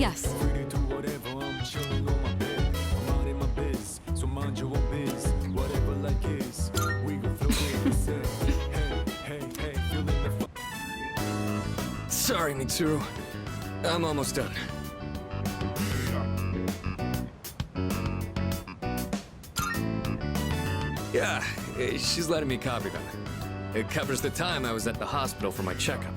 Yes. Free to do whatever, I'm chilling on my bed. I'm out in my biz, so mind your own biz. Whatever like is, we gon' flow with it. Say, hey, feeling the Sorry, Mitsuru. I'm almost done. Yeah, she's letting me copy them. It covers the time I was at the hospital for my checkup.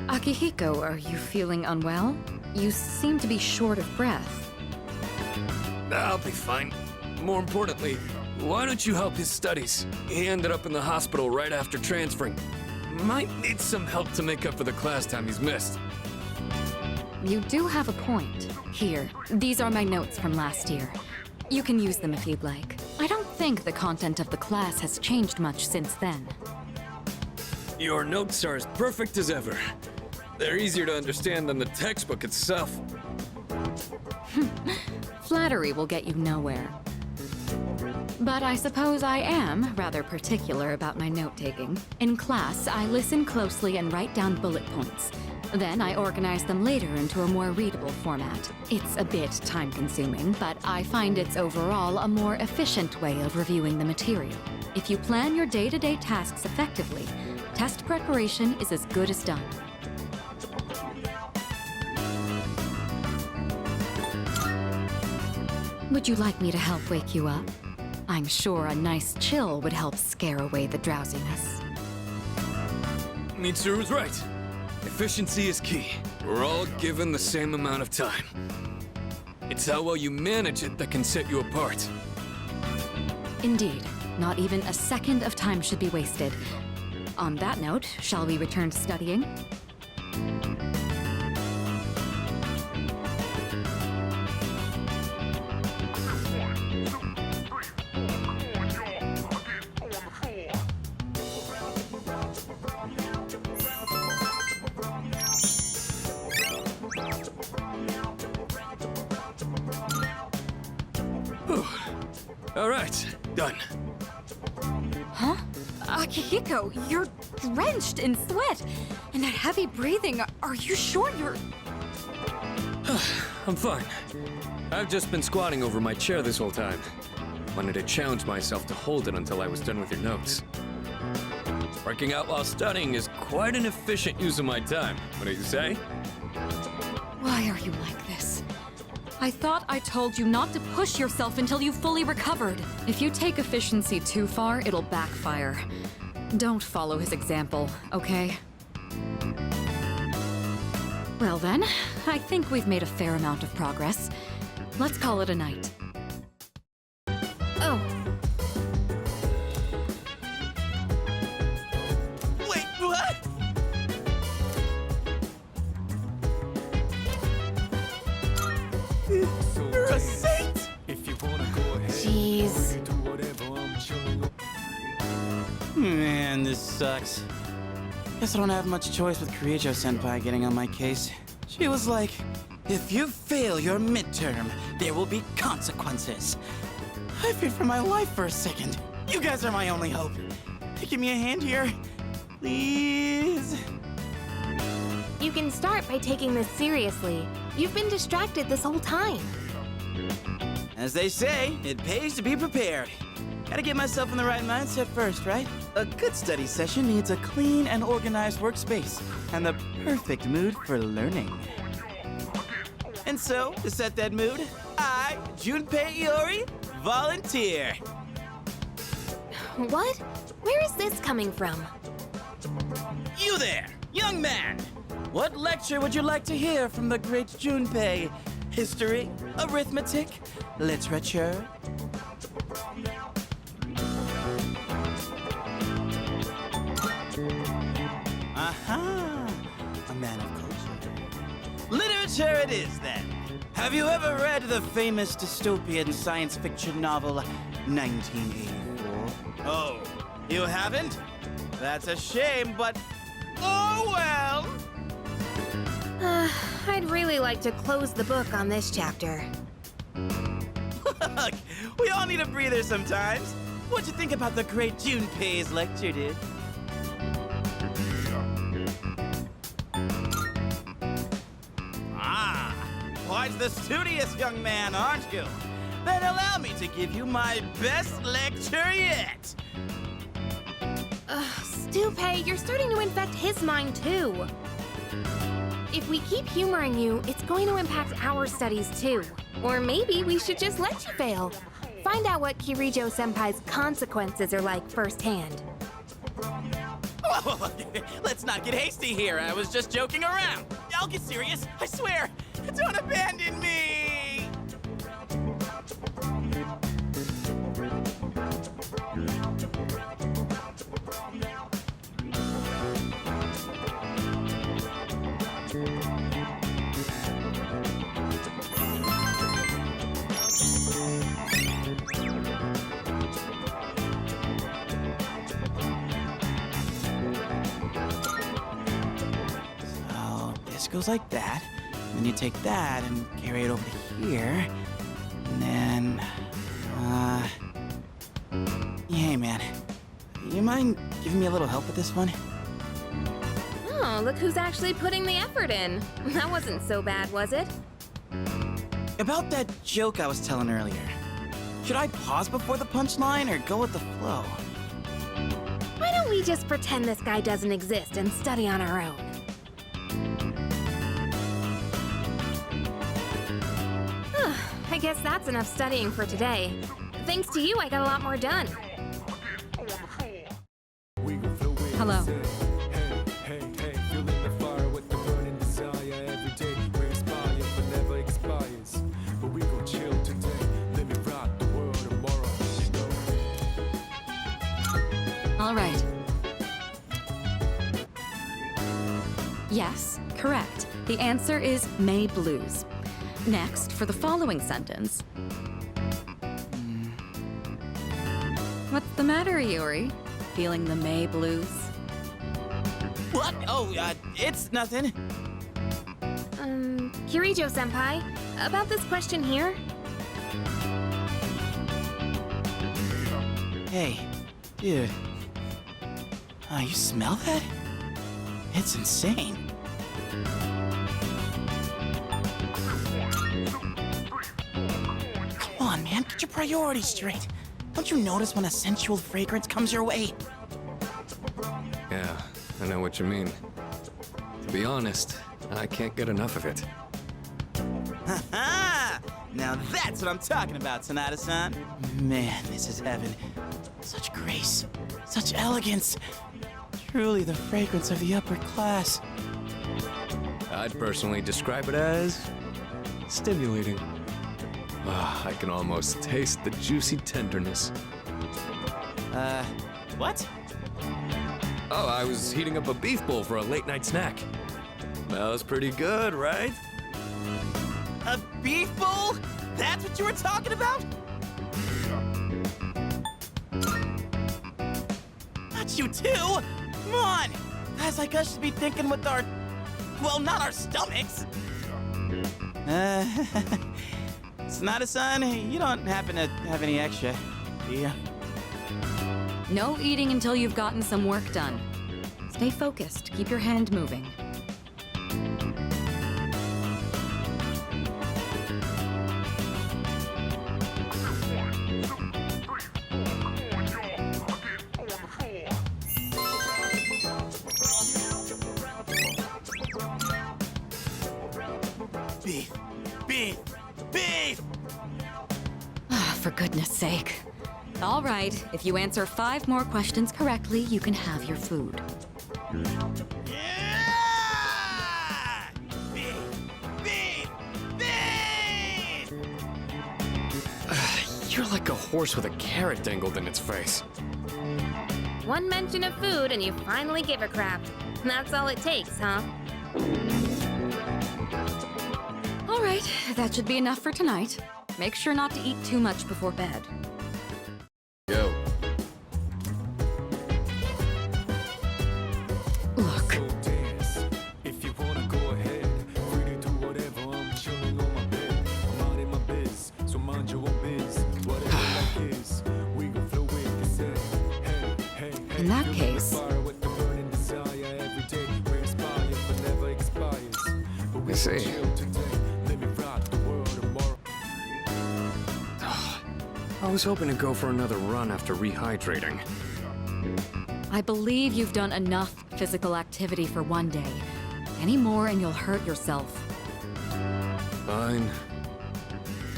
Akihiko, are you feeling unwell? You seem to be short of breath. I'll be fine. More importantly, why don't you help his studies? He ended up in the hospital right after transferring. Might need some help to make up for the class time he's missed. You do have a point. Here, these are my notes from last year. You can use them if you'd like. I don't think the content of the class has changed much since then. Your notes are as perfect as ever. They're easier to understand than the textbook itself. Flattery will get you nowhere. But I suppose I am rather particular about my note-taking. In class, I listen closely and write down bullet points. Then I organize them later into a more readable format. It's a bit time-consuming, but I find it's overall a more efficient way of reviewing the material. If you plan your day-to-day tasks effectively, test preparation is as good as done. Would you like me to help wake you up? I'm sure a nice chill would help scare away the drowsiness. Mitsuru's right. Efficiency is key. We're all given the same amount of time. It's how well you manage it that can set you apart. Indeed, not even a second of time should be wasted. On that note, shall we return to studying? All right, done. Huh? Akihiko, you're drenched in sweat and that heavy breathing. Are you sure you're... I'm fine. I've just been squatting over my chair this whole time. Wanted to challenge myself to hold it until I was done with your notes. Working out while studying is quite an efficient use of my time. What do you say? Why are you like this? I thought I told you not to push yourself until you fully recovered. If you take efficiency too far, it'll backfire. Don't follow his example, okay? Well then, I think we've made a fair amount of progress. Let's call it a night. Oh. Wait, what? You're a saint! if you wanna go ahead. Jeez. Do whatever, I'm chilling on. Man, this sucks. Guess I don't have much choice with Kirijo-senpai getting on my case. She was like, if you fail your midterm, there will be consequences. I feared for my life for a second. You guys are my only hope. Give me a hand here, please. You can start by taking this seriously. You've been distracted this whole time. As they say, it pays to be prepared. Gotta get myself in the right mindset first, right? A good study session needs a clean and organized workspace, and the perfect mood for learning. And so, to set that mood, I, Junpei Iori, volunteer. What? Where is this coming from? You there, young man! What lecture would you like to hear from the great Junpei? History, arithmetic, literature? Aha! A man of culture. Literature it is, then. Have you ever read the famous dystopian science fiction novel 1984? Oh, you haven't? That's a shame, but oh well! I'd really like to close the book on this chapter. Look, we all need a breather sometimes. What'd you think about the great Junpei's lecture, dude? Ah, quite the studious young man, aren't you? Then allow me to give you my best lecture yet. Stupay, you're starting to infect his mind too. If we keep humoring you, it's going to impact our studies too. Or maybe we should just let you fail. Find out what Kirijo-senpai's consequences are like firsthand. Whoa, let's not get hasty here. I was just joking around. I'll get serious, I swear. Don't abandon me! So this goes like that. And then you take that and carry it over to here. And then, hey man, you mind giving me a little help with this one? Oh, look who's actually putting the effort in. That wasn't so bad, was it? About that joke I was telling earlier. Should I pause before the punchline or go with the flow? Why don't we just pretend this guy doesn't exist and study on our own? I guess that's enough studying for today. Thanks to you, I got a lot more done. Hello. Hey, feeling the fire with the burning desire every day. We inspire but never expires. But we gon' chill today. Let me rock the world tomorrow. All right. Yes, correct. The answer is May Blues. Next, for the following sentence. What's the matter, Yuri? Feeling the May Blues? What? Oh, it's nothing. Kirijo-senpai, about this question here. Hey, dude. You smell that? It's insane. Come on, man, get your priorities straight. Don't you notice when a sensual fragrance comes your way? Yeah, I know what you mean. To be honest, I can't get enough of it. Ha! Now that's what I'm talking about, Sonata-san. Man, this is heaven. Such grace, such elegance. Truly the fragrance of the upper class. I'd personally describe it as stimulating. I can almost taste the juicy tenderness. What? Oh, I was heating up a beef bowl for a late night snack. Smells pretty good, right? A beef bowl? That's what you were talking about? Not you too! Come on! Guys like us should be thinking with our... well, not our stomachs! Sonata-san, you don't happen to have any extra, do you? No eating until you've gotten some work done. Stay focused. Keep your hand moving. Beef! Beef! Beef! For goodness sake. All right, if you answer 5 more questions correctly, you can have your food. Yeah! Beef! Beef! Beef! You're like a horse with a carrot dangled in its face. One mention of food and you finally give a crap. That's all it takes, huh? All right, that should be enough for tonight. Make sure not to eat too much before bed. Yo. Look, So dance. If you wanna go ahead, free to do whatever. I'm chilling on my bed. I'm out in my biz, so mind your own biz. Whatever that is, we gon' flow with the set. Hey, In that feeling case- the fire with the burning desire every day. We inspire but never expires. But we I see. gon' chill today. Let me rock the I was hoping to go for another run after rehydrating. I believe you've done enough physical activity for one day. Any more and you'll hurt yourself. Fine.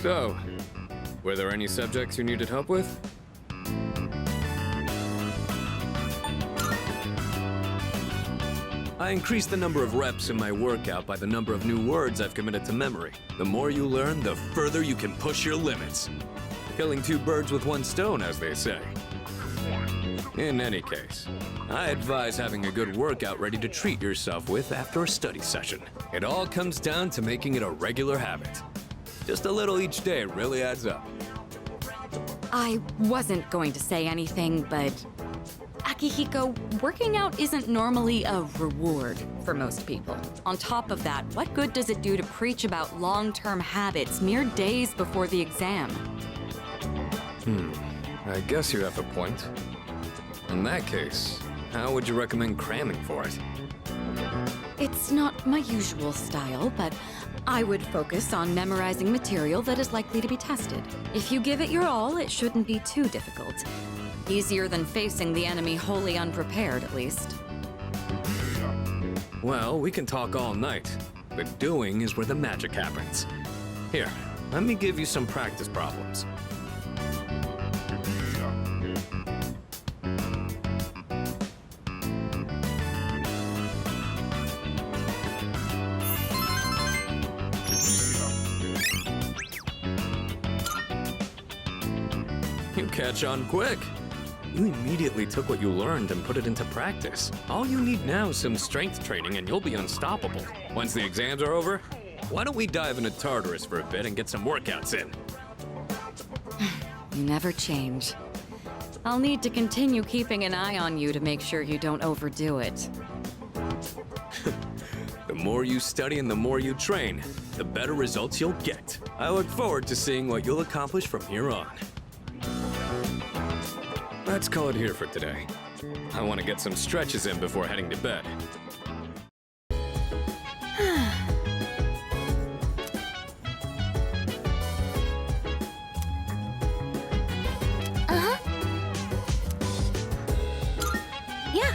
So, were there any subjects you needed help with? I increased the number of reps in my workout by the number of new words I've committed to memory. The more you learn, the further you can push your limits. Killing two birds with one stone, as they say. In any case, I advise having a good workout ready to treat yourself with after a study session. It all comes down to making it a regular habit. Just a little each day really adds up. I wasn't going to say anything, but Akihiko, working out isn't normally a reward for most people. On top of that, what good does it do to preach about long-term habits mere days before the exam? I guess you have a point. In that case, how would you recommend cramming for it? It's not my usual style, but I would focus on memorizing material that is likely to be tested. If you give it your all, it shouldn't be too difficult. Easier than facing the enemy wholly unprepared, at least. Well, we can talk all night. The doing is where the magic happens. Here, let me give you some practice problems. You catch on quick. You immediately took what you learned and put it into practice. All you need now is some strength training and you'll be unstoppable. Once the exams are over, why don't we dive into Tartarus for a bit and get some workouts in? You never change. I'll need to continue keeping an eye on you to make sure you don't overdo it. The more you study and the more you train, the better results you'll get. I look forward to seeing what you'll accomplish from here on. Let's call it here for today. I want to get some stretches in before heading to bed. Yeah.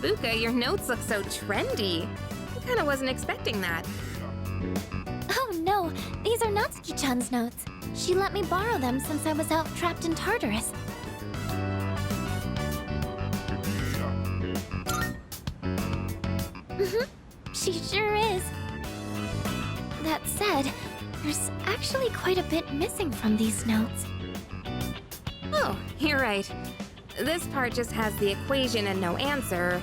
Buka, your notes look so trendy. I kinda wasn't expecting that. Oh no, these are Natsuki-chan's notes. She let me borrow them since I was out trapped in Tartarus. She sure is. That said, there's actually quite a bit missing from these notes. Oh, you're right. This part just has the equation and no answer,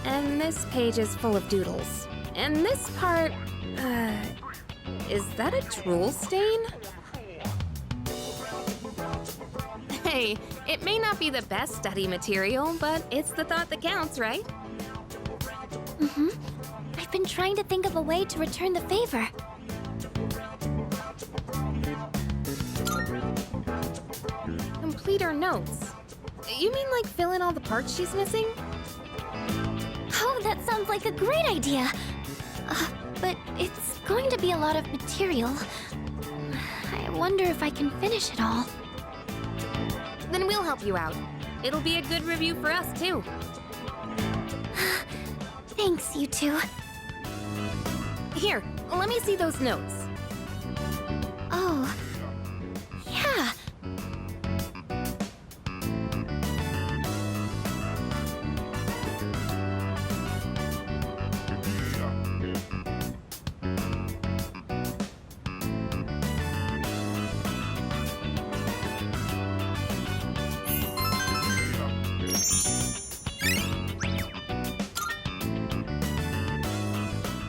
and this page is full of doodles. And this part, is that a drool stain? Hey, it may not be the best study material, but it's the thought that counts, right? I've been trying to think of a way to return the favor. Complete her notes. You mean like fill in all the parts she's missing? Oh, that sounds like a great idea. But it's going to be a lot of material. I wonder if I can finish it all. Then we'll help you out. It'll be a good review for us, too. Thanks, you two. Here, let me see those notes. Oh, yeah.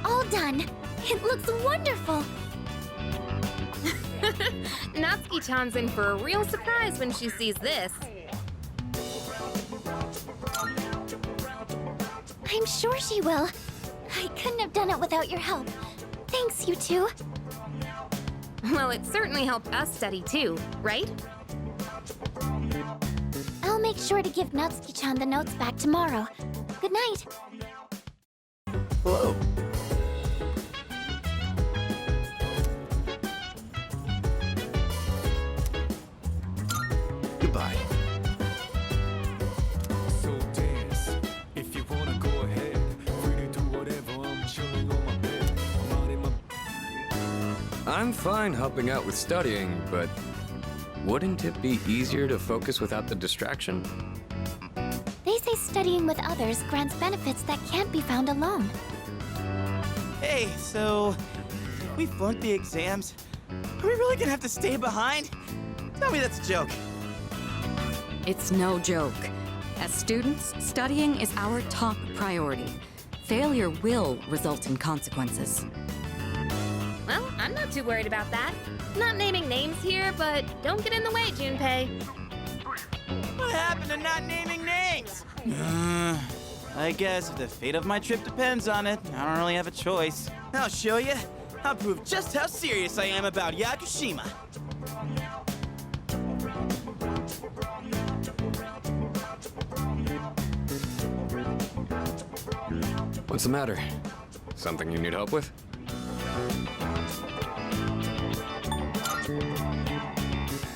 All done. It looks wonderful. Natsuki-chan's in for a real surprise when she sees this. I'm sure she will. I couldn't have done it without your help. Thanks, you two. Well, it certainly helped us study too, right? I'll make sure to give Natsuki-chan the notes back tomorrow. Good night. Hello. I'm fine helping out with studying, but wouldn't it be easier to focus without the distraction? They say studying with others grants benefits that can't be found alone. Hey, so if we flunk the exams, are we really gonna have to stay behind? Tell me that's a joke. It's no joke. As students, studying is our top priority. Failure will result in consequences. Well, I'm not too worried about that. Not naming names here, but don't get in the way, Junpei. What happened to not naming names? I guess if the fate of my trip depends on it, I don't really have a choice. I'll show you. I'll prove just how serious I am about Yakushima. What's the matter? Something you need help with?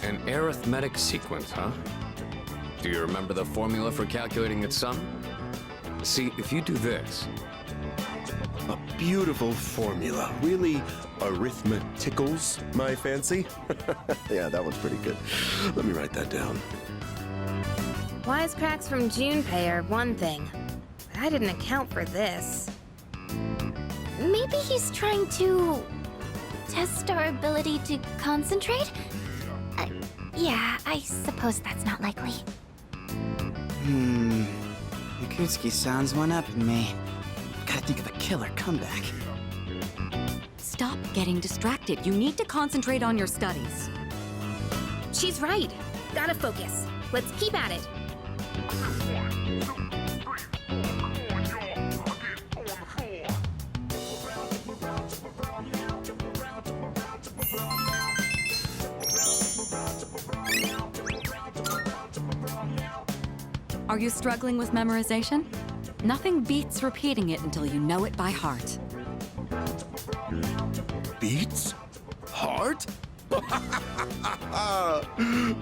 An arithmetic sequence, huh? Do you remember the formula for calculating its sum? See, if you do this... A beautiful formula. Really arithmeticals my fancy. Yeah, that one's pretty good. Let me write that down. Wisecracks from Junpei are one thing, but I didn't account for this. Maybe he's trying to test our ability to concentrate? Yeah, I suppose that's not likely. Yakutsuki-san's one-upping me. Gotta think of a killer comeback. Stop getting distracted. You need to concentrate on your studies. She's right. Gotta focus. Let's keep at it. Are you struggling with memorization? Nothing beats repeating it until you know it by heart. Beats? Heart?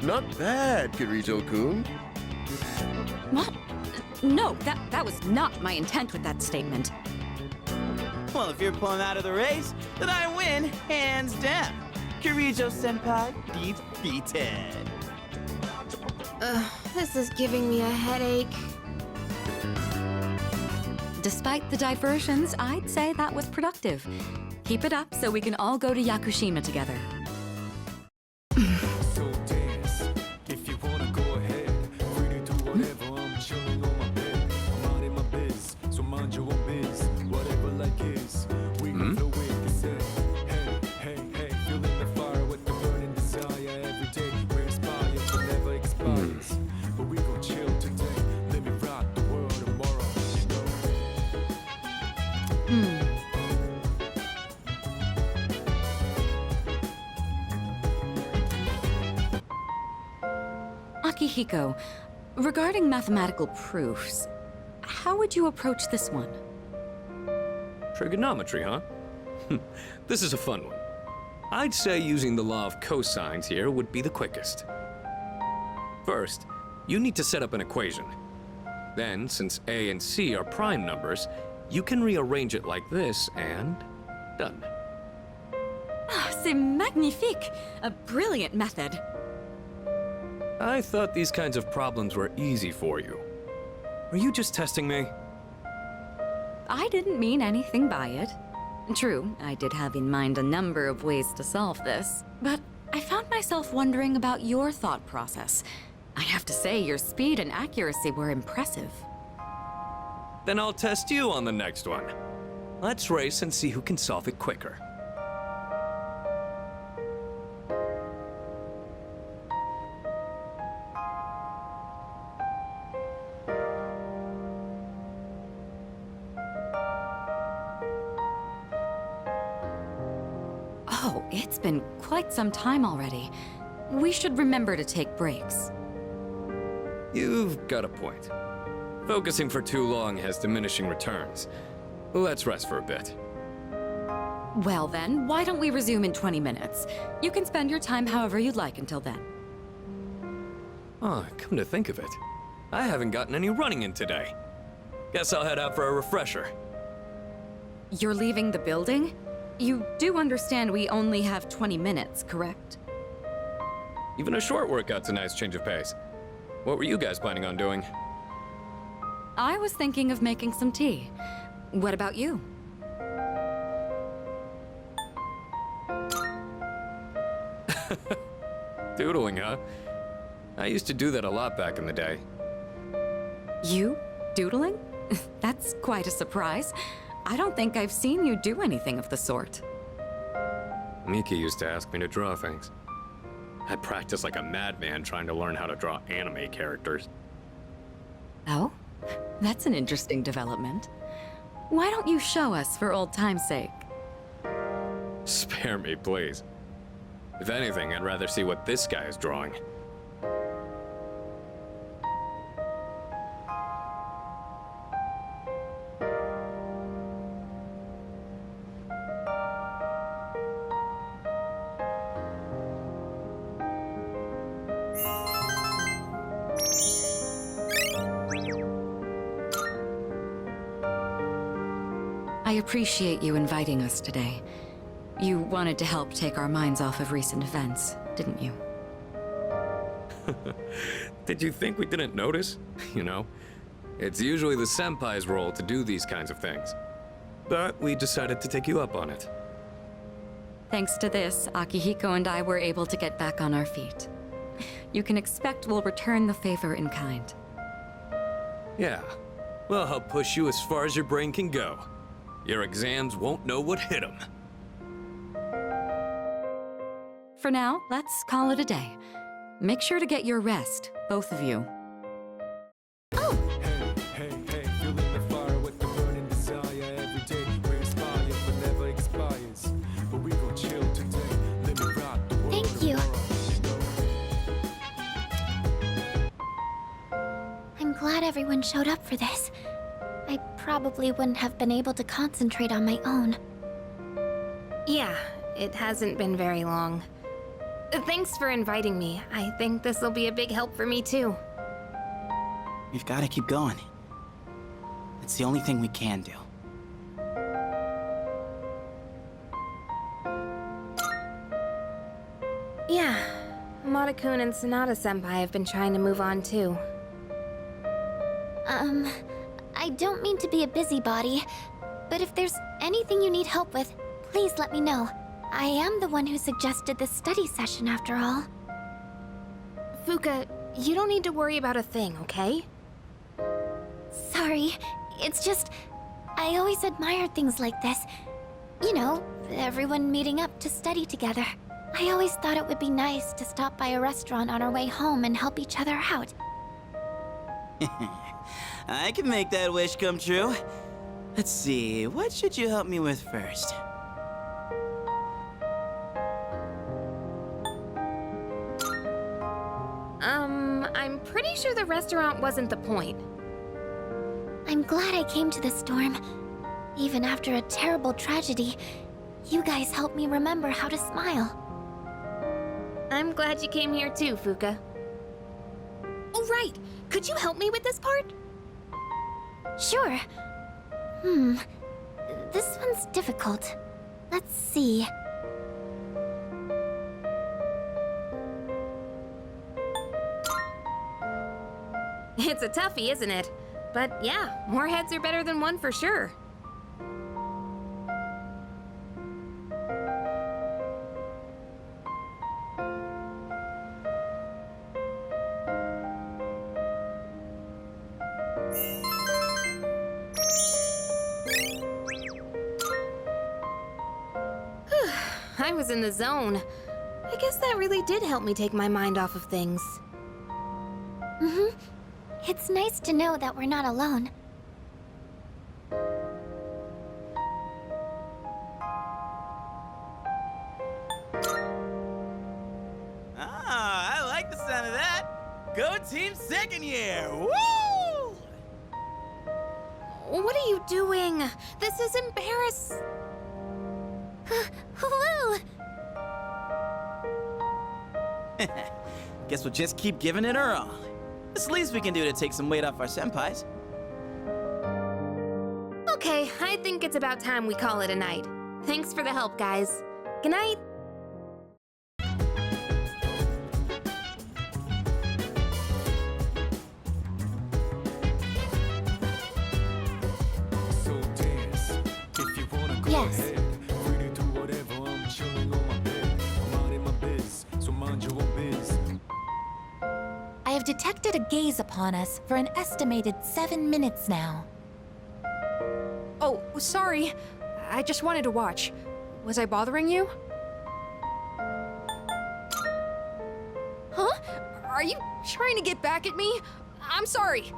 Not bad, Kirito-kun. What? No, that was not my intent with that statement. Well, if you're pulling out of the race, then I win, hands down. Kirijo-senpai defeated. This is giving me a headache. Despite the diversions, I'd say that was productive. Keep it up so we can all go to Yakushima together. So dance, if you wanna go ahead. Free to do whatever, I'm chilling on my bed. I'm out in my biz, so mind your own biz. Whatever like is, we can flow with the set. Hey, hey, hey, feeling the fire with the burning desire every day. We're inspired, but never expires. But we gon' chill today. Let me rock the world tomorrow, you know. Akihiko, regarding mathematical proofs, how would you approach this one? Trigonometry, huh? This is a fun one. I'd say using the law of cosines here would be the quickest. First, you need to set up an equation. Then, since a and c are prime numbers, you can rearrange it like this and done. C'est magnifique! A brilliant method. I thought these kinds of problems were easy for you. Were you just testing me? I didn't mean anything by it. True, I did have in mind a number of ways to solve this, but I found myself wondering about your thought process. I have to say, your speed and accuracy were impressive. Then I'll test you on the next one. Let's race and see who can solve it quicker. Oh, it's been quite some time already. We should remember to take breaks. You've got a point. Focusing for too long has diminishing returns. Let's rest for a bit. Well then, why don't we resume in 20 minutes? You can spend your time however you'd like until then. Oh, come to think of it, I haven't gotten any running in today. Guess I'll head out for a refresher. You're leaving the building? You do understand we only have 20 minutes, correct? Even a short workout's a nice change of pace. What were you guys planning on doing? I was thinking of making some tea. What about you? Doodling, huh? I used to do that a lot back in the day. You? Doodling? That's quite a surprise. I don't think I've seen you do anything of the sort. Miki used to ask me to draw things. I practiced like a madman trying to learn how to draw anime characters. Oh? That's an interesting development. Why don't you show us for old time's sake? Spare me, please. If anything, I'd rather see what this guy is drawing. I appreciate you inviting us today. You wanted to help take our minds off of recent events, didn't you? Did you think we didn't notice? You know, it's usually the senpai's role to do these kinds of things. But we decided to take you up on it. Thanks to this, Akihiko and I were able to get back on our feet. You can expect we'll return the favor in kind. Yeah. Well, I'll push you as far as your brain can go. Your exams won't know what hit them. For now, let's call it a day. Make sure to get your rest, both of you. Hey, hey, hey, feeling the fire with the burning desire every day. We inspire but never expires. But we gon' chill today. Let me rock the world. Thank you. I'm glad everyone showed up for this. I probably wouldn't have been able to concentrate on my own. Yeah, it hasn't been very long. Thanks for inviting me. I think this will be a big help for me too. We've got to keep going. It's the only thing we can do. Yeah, Amada-kun and Sanada-senpai have been trying to move on too. I don't mean to be a busybody, but if there's anything you need help with, please let me know. I am the one who suggested this study session after all. Fuka, you don't need to worry about a thing, okay? Sorry, it's just... I always admired things like this. You know, everyone meeting up to study together. I always thought it would be nice to stop by a restaurant on our way home and help each other out. I can make that wish come true. Let's see, what should you help me with first? I'm pretty sure the restaurant wasn't the point. I'm glad I came to the storm. Even after a terrible tragedy, you guys helped me remember how to smile. I'm glad you came here too, Fuka. Oh, right! Could you help me with this part? Sure. This one's difficult. Let's see. It's a toughie, isn't it? But yeah, more heads are better than one for sure. I was in the zone. I guess that really did help me take my mind off of things. It's nice to know that we're not alone. Ah, I like the sound of that. Go team second year! Woo! What are you doing? This is embarrassing. Woo! Guess we'll just keep giving it our all. It's the least we can do to take some weight off our senpais. Okay, I think it's about time we call it a night. Thanks for the help, guys. Good night. So dance if you wanna go Yes. ahead. Free to do whatever. I'm chilling on my bed. I'm out in my biz, so mind your own biz. I have detected a gaze upon us for an estimated 7 minutes now. Oh, sorry. I just wanted to watch. Was I bothering you? Huh? Are you trying to get back at me? I'm sorry.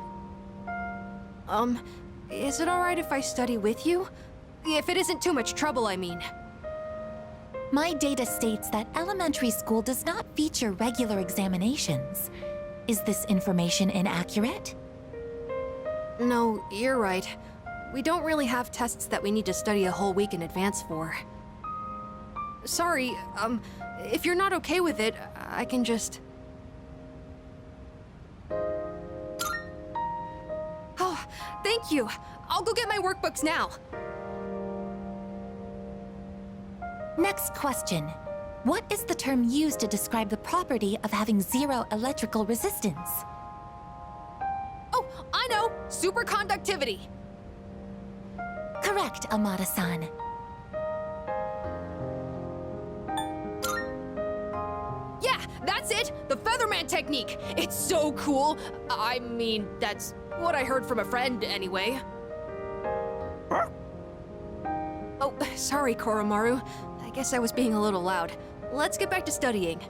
Is it alright if I study with you? If it isn't too much trouble, I mean. My data states that elementary school does not feature regular examinations. Is this information inaccurate? No, you're right. We don't really have tests that we need to study a whole week in advance for. Sorry, if you're not okay with it, I can just... Oh, thank you. I'll go get my workbooks now. Next question. What is the term used to describe the property of having zero electrical resistance? Oh, I know! Superconductivity! Correct, Amada-san. Yeah, that's it! The Featherman technique! It's so cool! I mean, that's what I heard from a friend, anyway. Oh, sorry, Koromaru. I guess I was being a little loud. Let's get back to studying.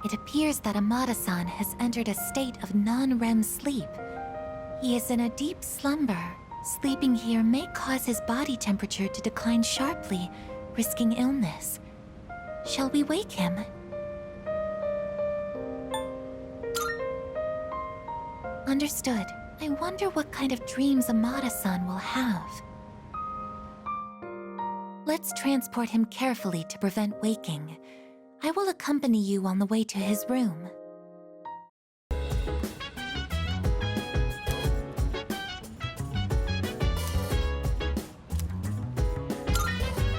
It appears that Amada-san has entered a state of non-REM sleep. He is in a deep slumber. Sleeping here may cause his body temperature to decline sharply, risking illness. Shall we wake him? Understood. I wonder what kind of dreams Amada-san will have. Let's transport him carefully to prevent waking. I will accompany you on the way to his room.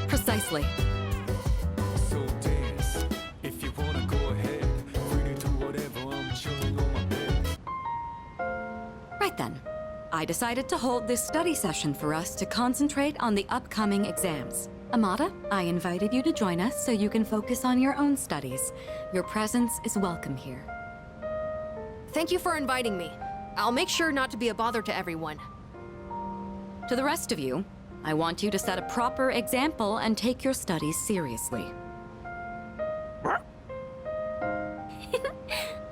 Precisely. So dance if you wanna go ahead. Free to do whatever. I'm chilling on my bed. Right then. I decided to hold this study session for us to concentrate on the upcoming exams. Amada, I invited you to join us so you can focus on your own studies. Your presence is welcome here. Thank you for inviting me. I'll make sure not to be a bother to everyone. To the rest of you, I want you to set a proper example and take your studies seriously.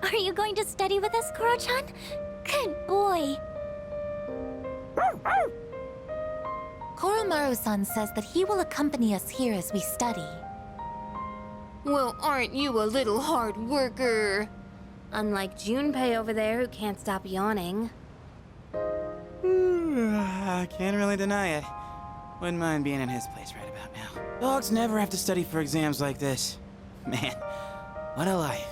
Are you going to study with us, Koro-chan? Good boy. Koromaru-san says that he will accompany us here as we study. Well, aren't you a little hard worker? Unlike Junpei over there who can't stop yawning. I can't really deny it. Wouldn't mind being in his place right about now. Dogs never have to study for exams like this. Man, what a life.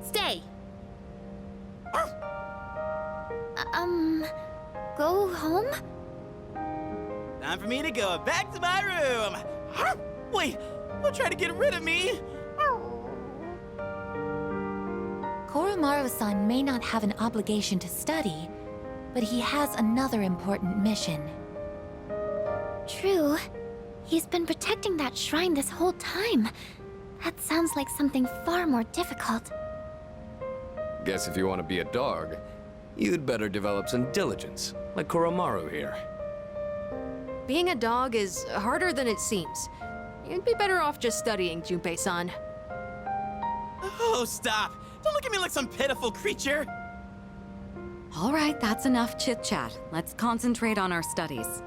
Stay! Go home? Time for me to go back to my room. Wait, don't try to get rid of me. Koromaru-san may not have an obligation to study, but he has another important mission. True. He's been protecting that shrine this whole time. That sounds like something far more difficult. Guess if you want to be a dog, you'd better develop some diligence, like Koromaru here. Being a dog is harder than it seems. You'd be better off just studying, Junpei-san. Oh, stop. Don't look at me like some pitiful creature. All right, that's enough chit-chat. Let's concentrate on our studies.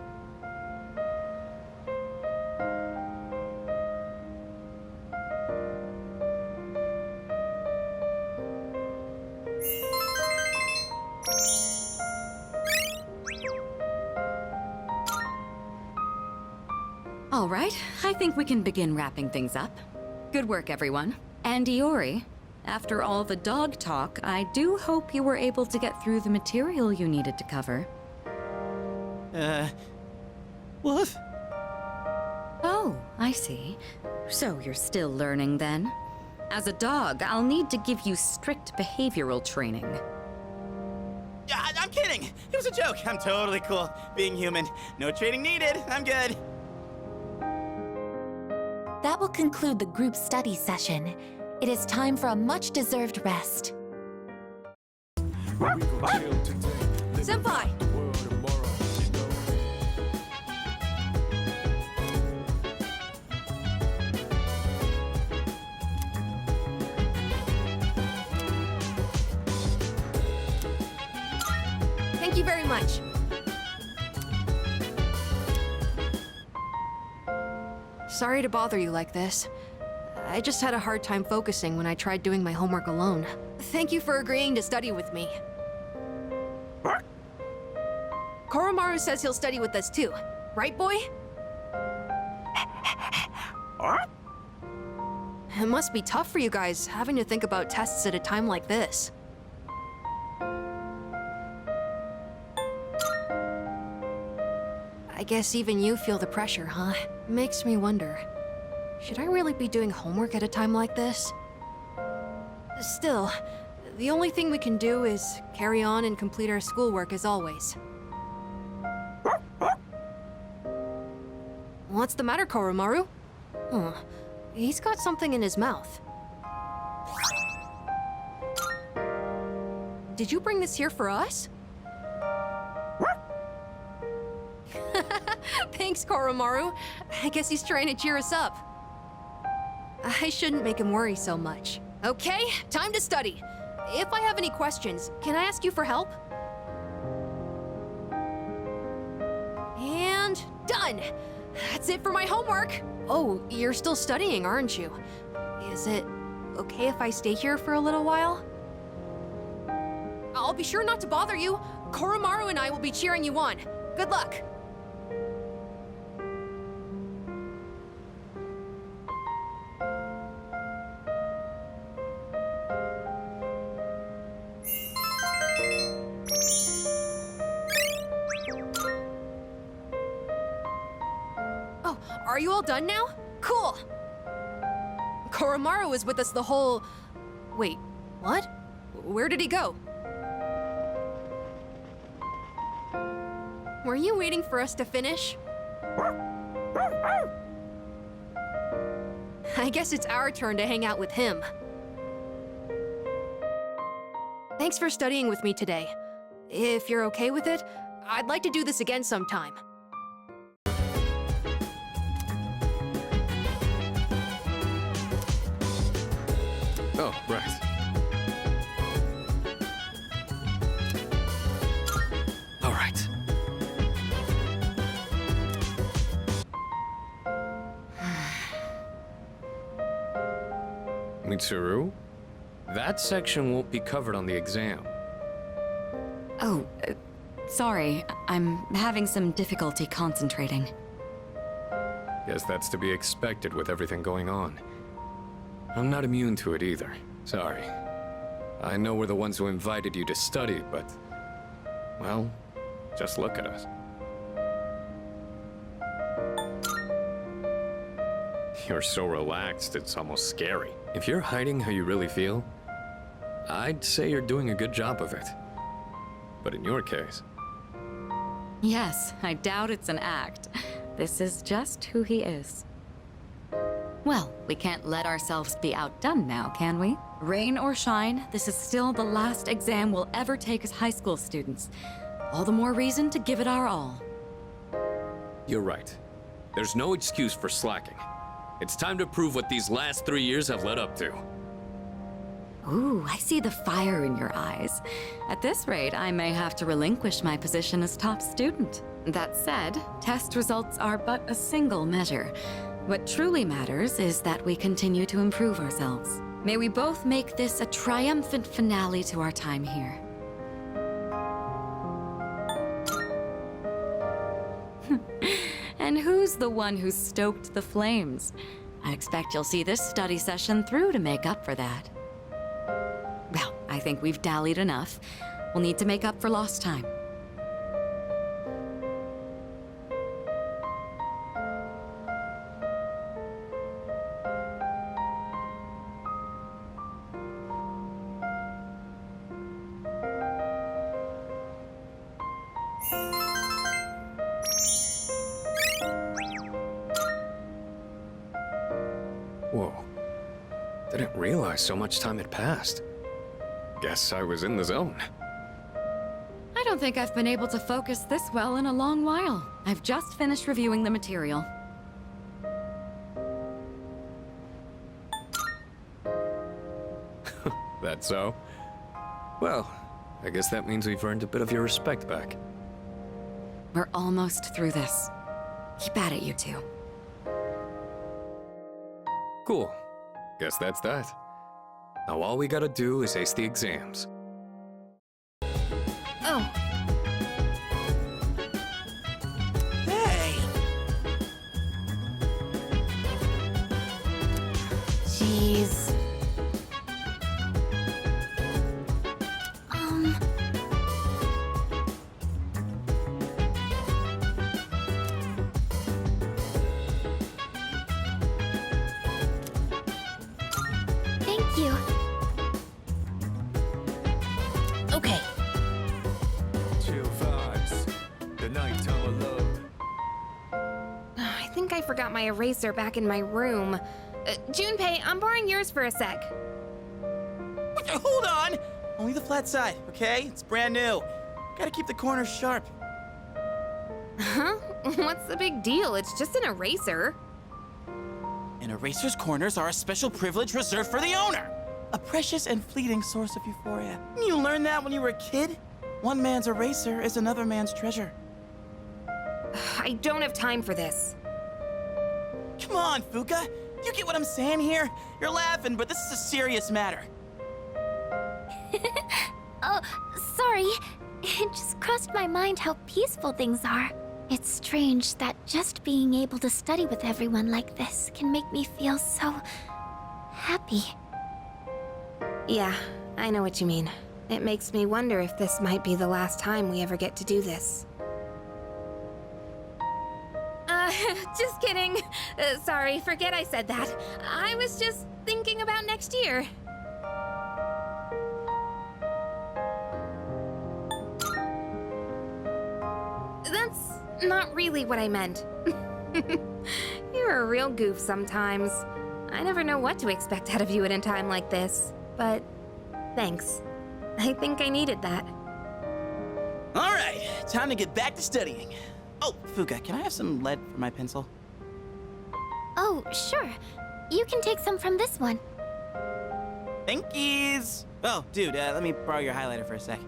right, I think we can begin wrapping things up. Good work, everyone. And Iori, after all the dog talk, I do hope you were able to get through the material you needed to cover. What? Oh, I see. So you're still learning then? As a dog, I'll need to give you strict behavioral training. Yeah, I'm kidding. It was a joke. I'm totally cool being human. No training needed. I'm good. That will conclude the group study session. It is time for a much-deserved rest. We gon' chill today. Live Senpai! the world tomorrow, you know. Thank you very much. Sorry to bother you like this. I just had a hard time focusing when I tried doing my homework alone. Thank you for agreeing to study with me. Koromaru says he'll study with us too. Right, boy? It must be tough for you guys, having to think about tests at a time like this. I guess even you feel the pressure, huh? Makes me wonder. Should I really be doing homework at a time like this? Still, the only thing we can do is carry on and complete our schoolwork as always. What's the matter, Koromaru? Huh. He's got something in his mouth. Did you bring this here for us? Thanks, Koromaru. I guess he's trying to cheer us up. I shouldn't make him worry so much. Okay, time to study. If I have any questions, can I ask you for help? And done! That's it for my homework! Oh, you're still studying, aren't you? Is it okay if I stay here for a little while? I'll be sure not to bother you. Koromaru and I will be cheering you on. Good luck! Oh, are you all done now? Cool! Koromaru was with us the whole... Wait, what? Where did he go? Were you waiting for us to finish? I guess it's our turn to hang out with him. Thanks for studying with me today. If you're okay with it, I'd like to do this again sometime. Oh, right. All right. Mitsuru, that section won't be covered on the exam. Oh, sorry. I'm having some difficulty concentrating. Guess that's to be expected with everything going on. I'm not immune to it either. Sorry. I know we're the ones who invited you to study, but... well, just look at us. You're so relaxed, it's almost scary. If you're hiding how you really feel, I'd say you're doing a good job of it. But in your case... Yes, I doubt it's an act. This is just who he is. Well, we can't let ourselves be outdone now, can we? Rain or shine, this is still the last exam we'll ever take as high school students. All the more reason to give it our all. You're right. There's no excuse for slacking. It's time to prove what these last 3 years have led up to. Ooh, I see the fire in your eyes. At this rate, I may have to relinquish my position as top student. That said, test results are but a single measure. What truly matters is that we continue to improve ourselves. May we both make this a triumphant finale to our time here. And who's Who's the one who stoked the flames? I expect you'll see this study session through to make up for that. Well, I think we've dallied enough. We'll need to make up for lost time. Whoa. Didn't realize so much time had passed. Guess I was in the zone. I don't think I've been able to focus this well in a long while. I've just finished reviewing the material. That so? Well, I guess that means we've earned a bit of your respect back. We're almost through this. Keep at it, you two. Cool. Guess that's that. Now all we gotta do is ace the exams. Oh, Hey! jeez. Thank you. Okay. Chill vibes, the nighttime of love. I think I forgot my eraser back in my room. Junpei, I'm borrowing yours for a sec. Hold on! Only the flat side, okay? It's brand new. Gotta keep the corners sharp. Huh? What's the big deal? It's just an eraser. An eraser's corners are a special privilege reserved for the owner. A precious and fleeting source of euphoria. You learned that when you were a kid? One man's eraser is another man's treasure. I don't have time for this. Come on, Fuka. You get what I'm saying here? You're laughing, but this is a serious matter. Oh, sorry. It just crossed my mind how peaceful things are. It's strange that just being able to study with everyone like this can make me feel so happy. Yeah, I know what you mean. It makes me wonder if this might be the last time we ever get to do this. Just kidding. Sorry, forget I said that. I was just thinking about next year. That's not really what I meant. You're a real goof sometimes. I never know what to expect out of you at a time like this, but thanks. I think I needed that. All right, time to get back to studying. Oh, Fuka, can I have some lead for my pencil? Oh, sure. You can take some from this one. Thankies! Oh, dude, let me borrow your highlighter for a sec.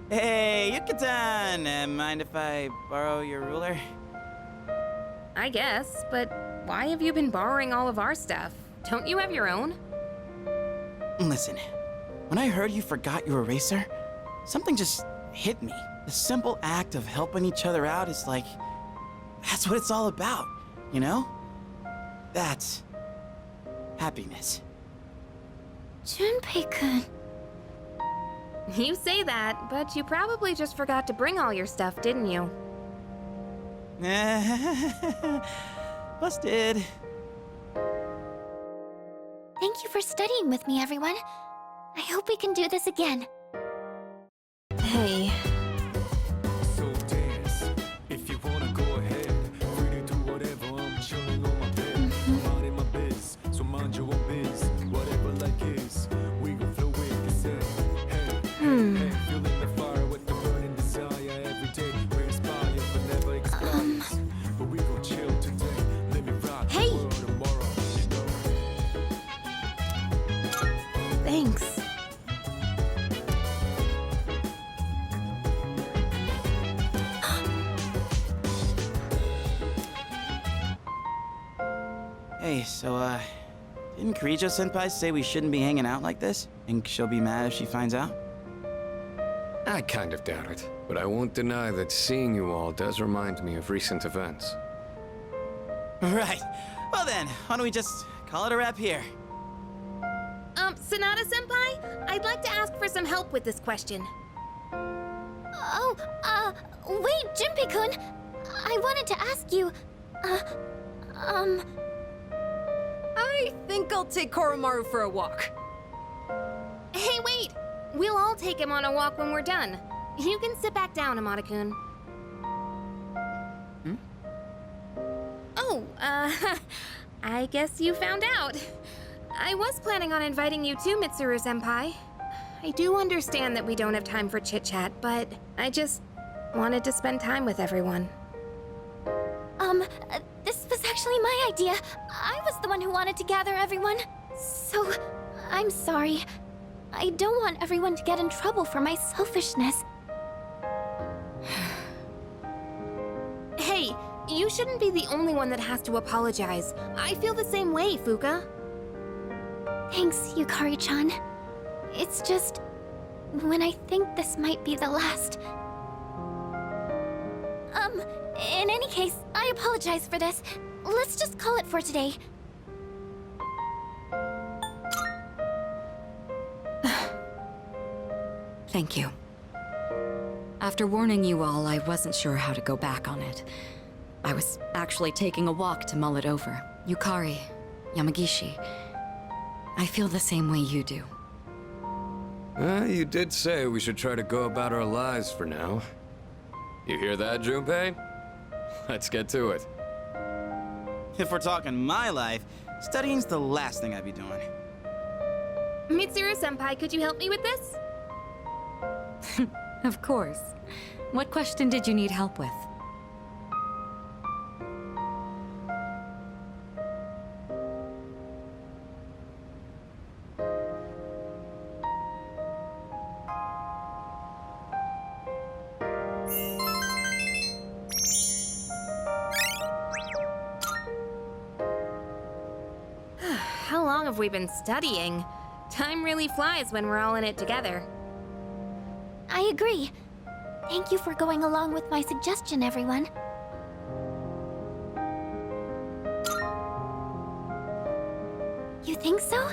Hey, Yucatan! Mind if I borrow your ruler? I guess, but why have you been borrowing all of our stuff? Don't you have your own? Listen, when I heard you forgot your eraser, something just hit me. The simple act of helping each other out is like, that's what it's all about, you know? That's happiness. Junpei-kun. You say that, but you probably just forgot to bring all your stuff, didn't you? Busted. Thank you for studying with me, everyone. I hope we can do this again. Hey, So dance, if you wanna go ahead. Free to do whatever, I'm chilling on my bed. I'm minding my biz, so mind your own biz. Whatever like is, we gon' flow with this head. Hey, feeling the fire with the burning desire every day. We inspire but never expires. But we gon' chill today. Let me rock Hey. the world tomorrow, you know. thanks. Hey, so, Didn't Kirijo-senpai say we shouldn't be hanging out like this? Think she'll be mad if she finds out? I kind of doubt it, but I won't deny that seeing you all does remind me of recent events. Right. Well then, why don't we just call it a wrap here? Sonata-senpai, I'd like to ask for some help with this question. Oh, wait, Junpei-kun. I wanted to ask you, I think I'll take Koromaru for a walk. Hey, wait! We'll all take him on a walk when we're done. You can sit back down, Amada-kun. Oh, I guess you found out. I was planning on inviting you too, Mitsuru-senpai. I do understand that we don't have time for chit-chat, but I just wanted to spend time with everyone. This was actually my idea. I was the one who wanted to gather everyone. So, I'm sorry. I don't want everyone to get in trouble for my selfishness. Hey, you shouldn't be the only one that has to apologize. I feel the same way, Fuka. Thanks, Yukari-chan. It's just... when I think this might be the last... in any case, I apologize for this. Let's just call it for today. Thank you. After warning you all, I wasn't sure how to go back on it. I was actually taking a walk to mull it over. Yukari, Yamagishi, I feel the same way you do. You did say we should try to go about our lives for now. You hear that, Junpei? Let's get to it. If we're talking my life, studying's the last thing I'd be doing. Mitsuru-senpai, could you help me with this? Of course. What question did you need help with? How long have we been studying? Time really flies when we're all in it together. I agree. Thank you for going along with my suggestion, everyone. You think so?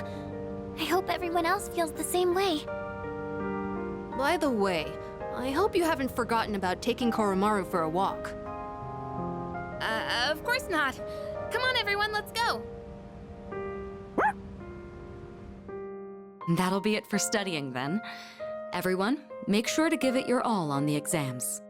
I hope everyone else feels the same way. By the way, I hope you haven't forgotten about taking Koromaru for a walk. Of course not. Come on, everyone, let's go. That'll be it for studying then. Everyone, make sure to give it your all on the exams.